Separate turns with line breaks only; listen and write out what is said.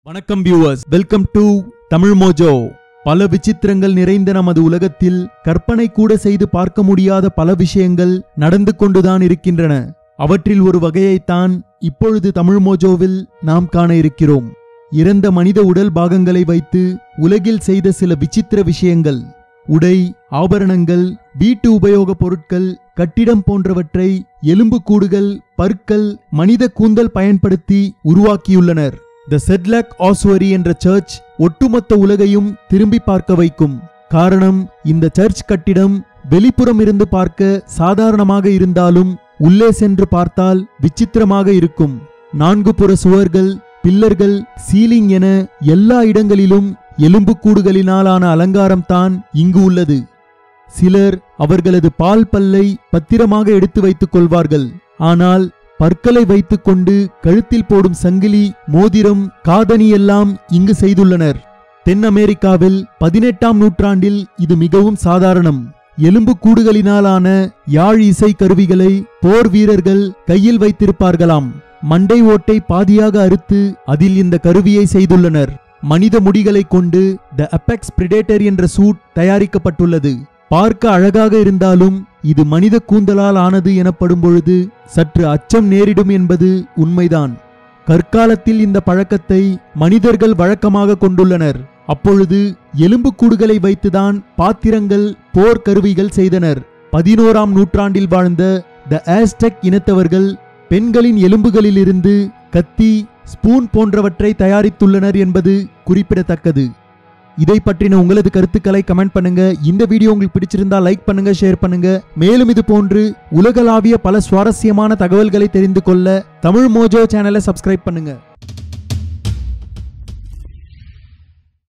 வணக்கம் viewers, welcome to Tamil Mojo. பல விசித்திரங்கள் நிறைந்த நமது உலகத்தில் கற்பனை கூட செய்து பார்க்க முடியாத பல விஷயங்கள் நடந்து கொண்டுதான் இருக்கின்றன. அவற்றில் ஒரு வகையைத்தான் இப்பொழுது தமிழ் மோஜோவில் நாம் காண இருக்கிறோம். இறந்த மனித உடல் பாகங்களை வைத்து உலகில் செய்த சில விசித்திர விஷயங்கள். உடை, ஆபரணங்கள், வீட்டு உபயோகப் பொருட்கள், கட்டிடம் போன்றவற்றை எலும்புக்கூடுகள், பற்கள், மனித கூந்தல் பயன்படுத்தி உருவாக்கியுள்ளனர். தி செட்லக் ஆசுவரி என்ற சர்ச் ஒட்டுமொத்த உலகையும் திரும்பி பார்க்க வைக்கும். காரணம், இந்த சர்ச் கட்டிடம் வெளிப்புறம் இருந்து பார்க்க சாதாரணமாக இருந்தாலும் உள்ளே சென்று பார்த்தால் விசித்திரமாக இருக்கும். 4 புற சுவர்கள், பில்லர்கள், சீலிங் என எல்லா இடங்களிலும் எலும்புக்கூடுகளினாலான அலங்காரம் தான் இங்கு உள்ளது. சிலர் அவர்களது பால் பல்லை பத்திரமாக எடுத்து வைத்துக் கொள்வார்கள். ஆனால் பற்களை வைத்துக்கொண்டு கழுத்தில் போடும் சங்கிலி, மோதிரம், காதணி எல்லாம் இங்கு செய்துள்ளனர். தென் அமெரிக்காவில் 18ஆம் நூற்றாண்டில் இது மிகவும் சாதாரணம். எலும்பு கூடுகளினாலான யாழ் இசை கருவிகளை போர் வீரர்கள் கையில் வைத்திருப்பார்களாம். மண்டை ஓட்டை பாதியாக அறுத்து அதில் இந்த கருவியை செய்துள்ளனர். மனித முடிகளை கொண்டு தி அபெக்ஸ் பிரெடேட்டர் என்ற சூட் தயாரிக்கப்பட்டுள்ளது. பார்க்க அழகாக இருந்தாலும் இது மனித கூந்தலால் ஆனது எனப்படும் பொழுது சற்று அச்சம் நேரிடும் என்பது உண்மைதான். கற்காலத்தில் இந்த பழக்கத்தை மனிதர்கள் வழக்கமாக கொண்டுள்ளனர். அப்பொழுது எலும்புக்கூடுகளை வைத்துதான் பாத்திரங்கள், போர் கருவிகள் செய்தனர். 11ஆம் நூற்றாண்டில் வாழ்ந்த தி ஆஸ்டெக் இனத்தவர்கள் பெண்களின் எலும்புகளிலிருந்து கத்தி, ஸ்பூன் போன்றவற்றை தயாரித்துள்ளனர் என்பது குறிப்பிடத்தக்கது. இதை பற்றின உங்களது கருத்துக்களை கமெண்ட் பண்ணுங்க. இந்த வீடியோ உங்களுக்கு பிடிச்சிருந்தா லைக் பண்ணுங்க, ஷேர் பண்ணுங்க. மேலும் இது போன்று உலகளாவிய பல சுவாரஸ்யமான தகவல்களை தெரிந்து கொள்ள தமிழ் மோஜோ சேனலை சப்ஸ்கிரைப் பண்ணுங்க.